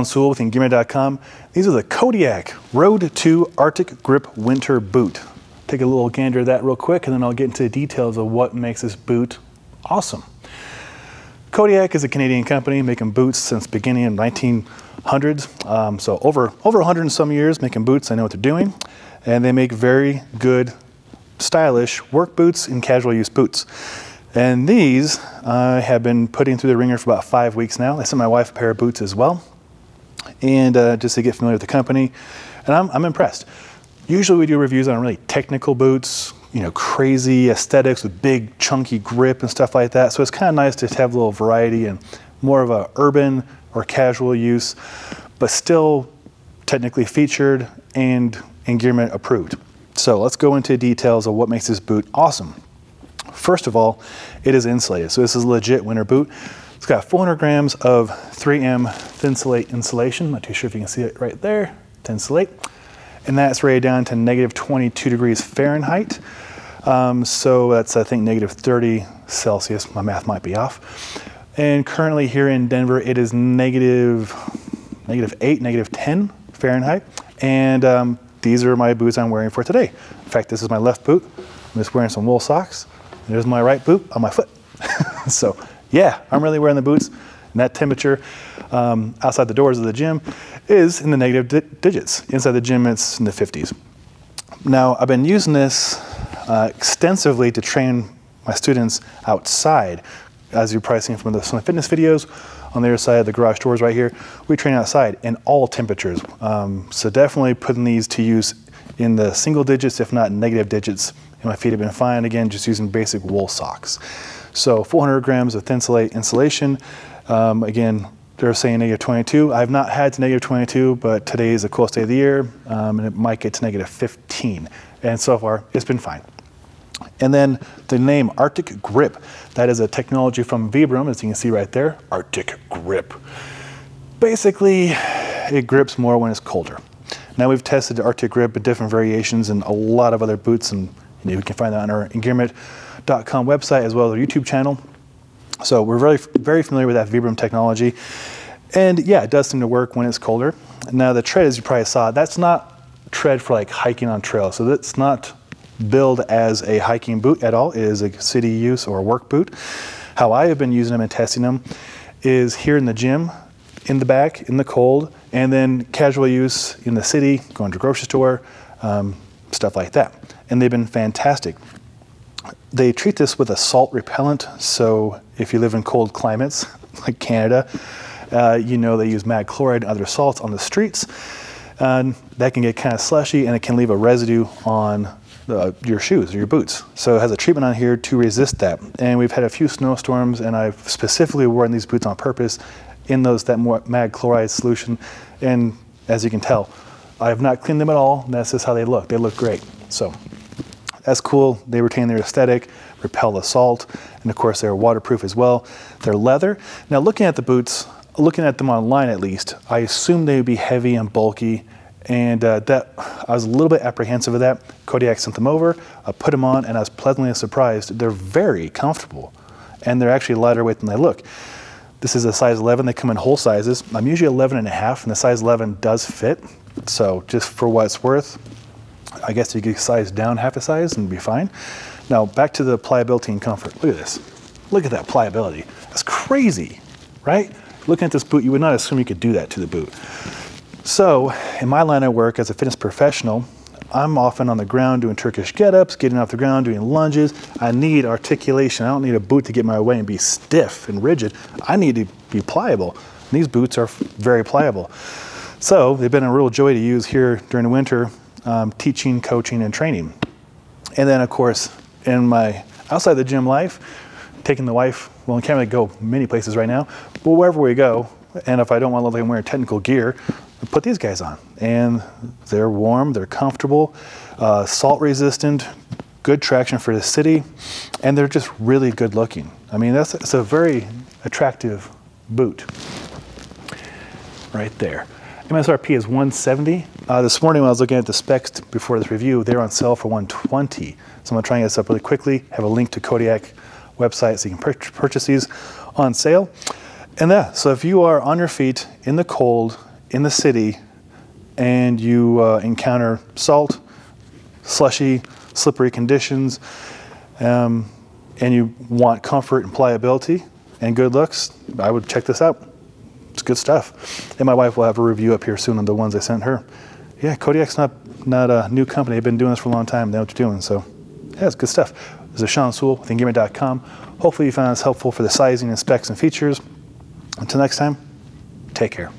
Sewell with Engearment.com. These are the Kodiak Rhode 2 Arctic Grip Winter Boot. Take a little gander at that real quick, and then I'll get into the details of what makes this boot awesome. Kodiak is a Canadian company making boots since the beginning of 1900s. So over 100 and some years making boots. I know what they're doing. And they make very good, stylish work boots and casual use boots. And these I have been putting through the ringer for about 5 weeks now. I sent my wife a pair of boots as well, and just to get familiar with the company, and I'm impressed. Usually we do reviews on really technical boots, you know, crazy aesthetics with big chunky grip and stuff like that. So it's kind of nice to have a little variety and more of a urban or casual use, but still technically featured and Engearment approved. So let's go into details of what makes this boot awesome. First of all, it is insulated. So this is a legit winter boot. It's got 400 grams of 3M Thinsulate insulation. Not too sure if you can see it right there, Thinsulate. And that's rated down to negative 22 degrees Fahrenheit. So that's, I think, negative 30 Celsius. My math might be off. And currently here in Denver, it is negative 8, negative 10 Fahrenheit. And these are my boots I'm wearing for today. In fact, this is my left boot. I'm just wearing some wool socks. There's my right boot on my foot. So yeah, I'm really wearing the boots. And that temperature outside the doors of the gym is in the negative digits. Inside the gym, it's in the 50s. Now, I've been using this extensively to train my students outside. As you've probably seen from some of the fitness videos, on the other side of the garage doors right here, we train outside in all temperatures. So definitely putting these to use in the single digits, if not negative digits. And my feet have been fine, again, just using basic wool socks. So 400 grams of Thinsulate insulation. Again, they're saying negative 22. I've not had to negative 22, but today is the coolest day of the year, and it might get to negative 15. And so far, it's been fine. And then the name Arctic Grip, that is a technology from Vibram, as you can see right there, Arctic Grip. Basically, it grips more when it's colder. Now we've tested the Arctic Grip with different variations and a lot of other boots, and you can find that on our Engearment.com website as well as our YouTube channel. So we're very familiar with that Vibram technology. And yeah, it does seem to work when it's colder. Now the tread, as you probably saw, that's not tread for like hiking on trail. So that's not billed as a hiking boot at all. It is a city use or work boot. How I have been using them and testing them is here in the gym, in the back, in the cold, and then casual use in the city, going to the grocery store, stuff like that. And they've been fantastic. They treat this with a salt repellent, so if you live in cold climates like Canada, you know they use mag chloride and other salts on the streets. That can get kind of slushy, and it can leave a residue on your shoes or your boots. So it has a treatment on here to resist that. And we've had a few snowstorms, and I've specifically worn these boots on purpose in that more mag chloride solution. And as you can tell, I have not cleaned them at all. And that's just how they look. They look great. So that's cool. They retain their aesthetic, repel the salt, and of course they're waterproof as well. They're leather. Now looking at the boots, looking at them online at least, I assumed they would be heavy and bulky, and I was a little bit apprehensive of that. Kodiak sent them over, I put them on, and I was pleasantly surprised. They're very comfortable, and they're actually lighter weight than they look. This is a size 11. They come in whole sizes. I'm usually 11 and a half, and the size 11 does fit. So just for what it's worth, I guess you could size down half a size and be fine. Now back to the pliability and comfort. Look at this. Look at that pliability. That's crazy, right? Looking at this boot, you would not assume you could do that to the boot. So in my line of work as a fitness professional, I'm often on the ground doing Turkish get-ups, getting off the ground, doing lunges. I need articulation. I don't need a boot to get my way and be stiff and rigid. I need to be pliable. And these boots are very pliable. So they've been a real joy to use here during the winter, teaching, coaching, and training. And then of course, in my outside the gym life, taking the wife, well, we can't really go many places right now, but wherever we go, and if I don't want to look like I'm wearing technical gear, I put these guys on. And they're warm, they're comfortable, salt resistant, good traction for the city, and they're just really good looking. I mean, it's a very attractive boot right there. MSRP is $170. This morning when I was looking at the specs before this review, they're on sale for $120. So I'm gonna try and get this up really quickly, have a link to Kodiak website so you can purchase these on sale. And yeah, so if you are on your feet in the cold in the city and you encounter salt, slushy, slippery conditions, and you want comfort and pliability and good looks, I would check this out. It's good stuff. And my wife will have a review up here soon on the ones I sent her. Yeah, Kodiak's not a new company. They've been doing this for a long time. They know what they're doing. So yeah, it's good stuff. This is Sean Sewell with Engearment.com. Hopefully you found this helpful for the sizing and specs and features. Until next time, take care.